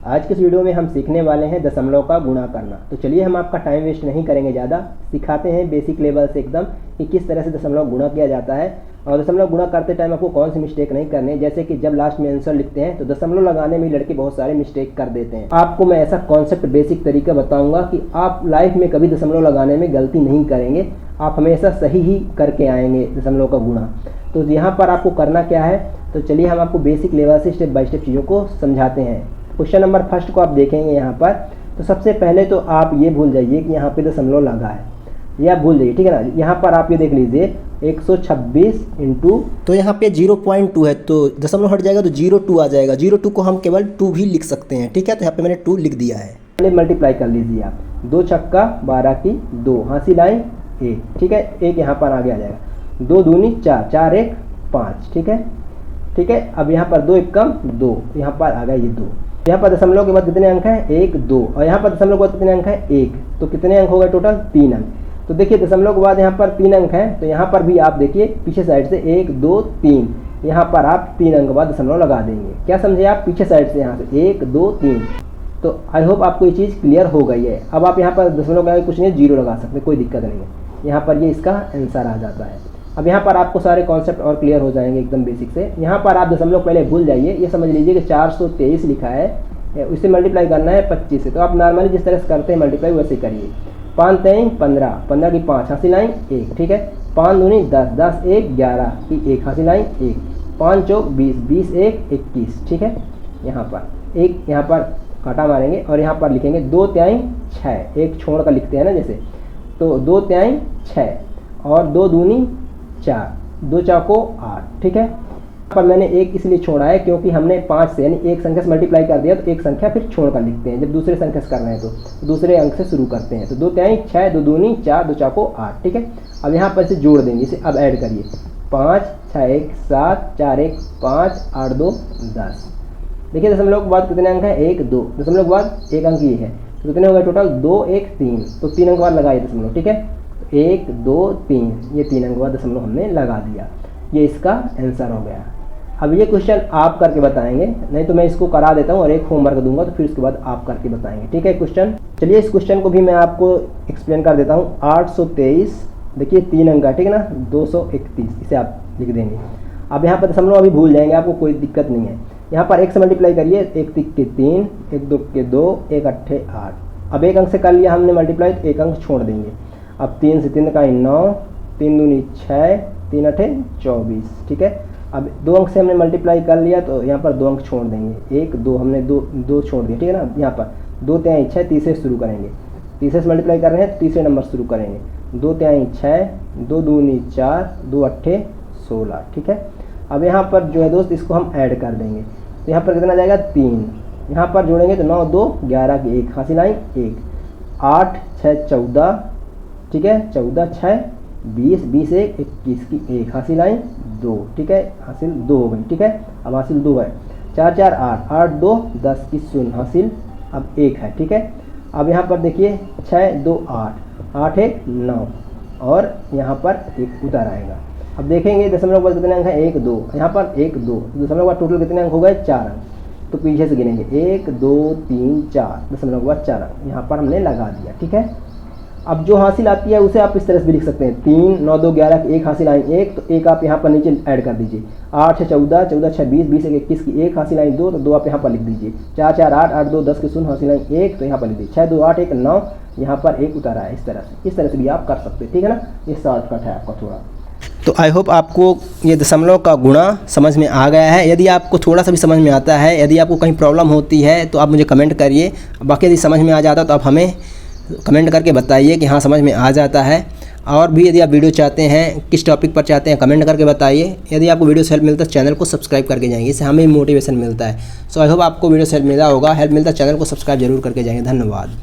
आज के इस वीडियो में हम सीखने वाले हैं दशमलव का गुणा करना। तो चलिए हम आपका टाइम वेस्ट नहीं करेंगे ज़्यादा, सिखाते हैं बेसिक लेवल से एकदम कि किस तरह से दशमलव गुणा किया जाता है। और दशमलव गुणा करते टाइम आपको कौन सी मिस्टेक नहीं करनी, जैसे कि जब लास्ट में आंसर लिखते हैं तो दशमलव लगाने में लड़के बहुत सारे मिस्टेक कर देते हैं। आपको मैं ऐसा कॉन्सेप्ट बेसिक तरीका बताऊंगा कि आप लाइफ में कभी दशमलव लगाने में गलती नहीं करेंगे, आप हमेशा सही ही करके आएंगे दशमलव का गुणा। तो यहाँ पर आपको करना क्या है, तो चलिए हम आपको बेसिक लेवल से स्टेप बाय स्टेप चीज़ों को समझाते हैं। क्वेश्चन नंबर फर्स्ट को आप देखेंगे यहाँ पर, तो सबसे पहले तो आप ये भूल जाइए कि यहाँ पे दशमलव लगा है, ये आप भूल जाइए, ठीक है ना। यहाँ पर आप ये देख लीजिए 126 इंटू, तो यहाँ पे 0.2 है तो दशमलव हट जाएगा तो 0.2 आ जाएगा। 0.2 को हम केवल 2 भी लिख सकते हैं, ठीक है। तो यहाँ पे मैंने 2 लिख दिया है। पहले मल्टीप्लाई कर लीजिए आप, 2 छक्का 12 की 2, हासिल लाइन 1, ठीक है। 1 यहाँ पर आगे आ जाएगा, 2 दूनी 4, 4 1 5, ठीक है, ठीक है। अब यहाँ पर 2 1 कम 2, यहाँ पर आ गया ये 2। यहाँ पर दशमलव के बाद कितने अंक हैं, 1 2, और यहाँ पर दशमलव के बाद कितने अंक हैं, 1, तो कितने अंक हो गए टोटल, 3 अंक। तो देखिए दशमलव के बाद यहाँ पर 3 अंक हैं, तो यहाँ पर भी आप देखिए पीछे साइड से 1 2 3, यहाँ पर आप 3 अंक के बाद दशमलव लगा देंगे। क्या समझे आप, पीछे साइड से यहाँ से 1 2 3। तो आई होप आपको ये चीज़ क्लियर हो गई है। अब आप यहाँ पर दशमलव का कुछ नहीं, 0 लगा सकते, कोई दिक्कत नहीं है। यहाँ पर ये इसका आंसर आ जाता है। अब यहाँ पर आपको सारे कॉन्सेप्ट और क्लियर हो जाएंगे एकदम बेसिक से। यहाँ पर आप दशमलव पहले भूल जाइए, ये समझ लीजिए कि 423 लिखा है, उससे मल्टीप्लाई करना है 25 से। तो आप नॉर्मली जिस तरह से करते हैं मल्टीप्लाई वैसे करिए। 5 3 15, 15 की 5 हासिल लाइन 1, ठीक है। 5 दूनी 10, 10 1 11 की 1 हासिल लाइन 1, 5 4 20, 20 1 21, ठीक है। यहाँ पर एक यहाँ पर काटा मारेंगे और यहाँ पर लिखेंगे 2 3 6, एक छोड़ कर लिखते हैं ना जैसे, तो 2 3 6 और 2 दूनी 4, 2 4 8, ठीक है। पर मैंने एक इसलिए छोड़ा है क्योंकि हमने 5 से यानी एक संख्या से मल्टीप्लाई कर दिया, तो एक संख्या फिर छोड़ कर लिखते हैं। जब दूसरे संख्या से कर रहे हैं तो दूसरे अंक से शुरू करते हैं। तो 2 3 6, 2 दूनी 4, 2 4 8, ठीक है। अब यहाँ पर से जोड़ देंगे, इसे अब ऐड करिए, 5 6 1 7, 4 1 5, 8 2 10। देखिए दशमलव के बाद कितने अंक है, 1 2, दशमलव के बाद एक अंक ये है, तो कितने हो गए टोटल, 2 1 3। तो 3 अंक बाद लगाइए दशमलव, ठीक है। 1 2 3, ये 3 अंक बाद दशमलव हमने लगा दिया, ये इसका आंसर हो गया। अब ये क्वेश्चन आप करके बताएंगे, नहीं तो मैं इसको करा देता हूँ और एक होमवर्क दूंगा, तो फिर उसके बाद आप करके बताएंगे, ठीक है। क्वेश्चन चलिए इस क्वेश्चन को भी मैं आपको एक्सप्लेन कर देता हूँ। 823, देखिए 3 अंक का, ठीक है ना, 231, इसे आप लिख देंगे। अब यहाँ पर दशमलव अभी भूल जाएंगे, आपको कोई दिक्कत नहीं है। यहाँ पर 1 से मल्टीप्लाई करिए, 1 3 के 3, 1 2 के 2, 1 8 8। अब एक अंक से कर लिया हमने मल्टीप्लाई, तो एक अंक छोड़ देंगे। अब 3 से 3 का 9, 3 दूनी 6, 3 8 24, ठीक है। अब 2 अंक से हमने मल्टीप्लाई कर लिया, तो यहाँ पर 2 अंक छोड़ देंगे, 1 2 हमने 2 छोड़ दिया, ठीक है ना। यहाँ पर 2 3 6, तीसरे शुरू करेंगे, तीसरे से मल्टीप्लाई कर रहे हैं तो तीसरे नंबर शुरू करेंगे। 2 3 6, 2 दूनी 4, 2 8 16, ठीक है। अब यहाँ पर जो है दोस्त इसको हम ऐड कर देंगे, तो यहाँ पर कितना जाएगा 3, यहाँ पर जोड़ेंगे तो 9 2 11 की 1 हासिल लाइन 1, 8 6 14, ठीक है, 14 6 20, 20 1 21 की 1 हासिल लाइन 2, ठीक है, हासिल 2 हो गई, ठीक है। अब हासिल 2 है, 4 4 8, 8 2 10 की 0 हासिल अब 1 है, ठीक है। अब यहाँ पर देखिए 6 2 8, 8 1 9, और यहाँ पर 1 उतर आएगा। अब देखेंगे दशमलव के बाद कितने अंक है, 1 2, यहाँ पर 1 2, दशमलव के बाद टोटल कितने अंक हो गए, 4 अंक। तो पीछे से गिनेंगे 1 2 3 4, दशमलव के बाद 4 अंक यहाँ पर हमने लगा दिया, ठीक है। अब जो हासिल आती है उसे आप इस तरह से भी लिख सकते हैं, 3 9 2 11 की 1 हासिल लाइन 1, तो 1 आप यहाँ पर नीचे ऐड कर दीजिए। 8 6 14, 14 6 20, 20 1 21 की 1 हासिल लाइन 2, तो 2 आप यहाँ पर लिख दीजिए। 4 4 8, 8 2 10 की 0 हासिल लाइन 1, तो यहाँ पर लिख दीजिए। 6 2 8 1 9, यहाँ पर 1 उतारा है। इस तरह से भी आप कर सकते हैं, ठीक है ना। ये शॉर्टकट है आपका थोड़ा। तो आई होप आपको ये दशमलव का गुणा समझ में आ गया है। यदि आपको थोड़ा सा भी समझ में आता है, यदि आपको कहीं प्रॉब्लम होती है तो आप मुझे कमेंट करिए। बाकी यदि समझ में आ जाता तो आप हमें कमेंट करके बताइए कि हाँ समझ में आ जाता है। और भी यदि आप वीडियो चाहते हैं, किस टॉपिक पर चाहते हैं, कमेंट करके बताइए। यदि आपको वीडियो से हेल्प मिलता है चैनल को सब्सक्राइब करके जाएंगे, इससे हमें मोटिवेशन मिलता है। सो आई होप आपको वीडियो से हेल्प मिला होगा। हेल्प मिलता है चैनल को सब्सक्राइब जरूर करके जाएंगे। धन्यवाद।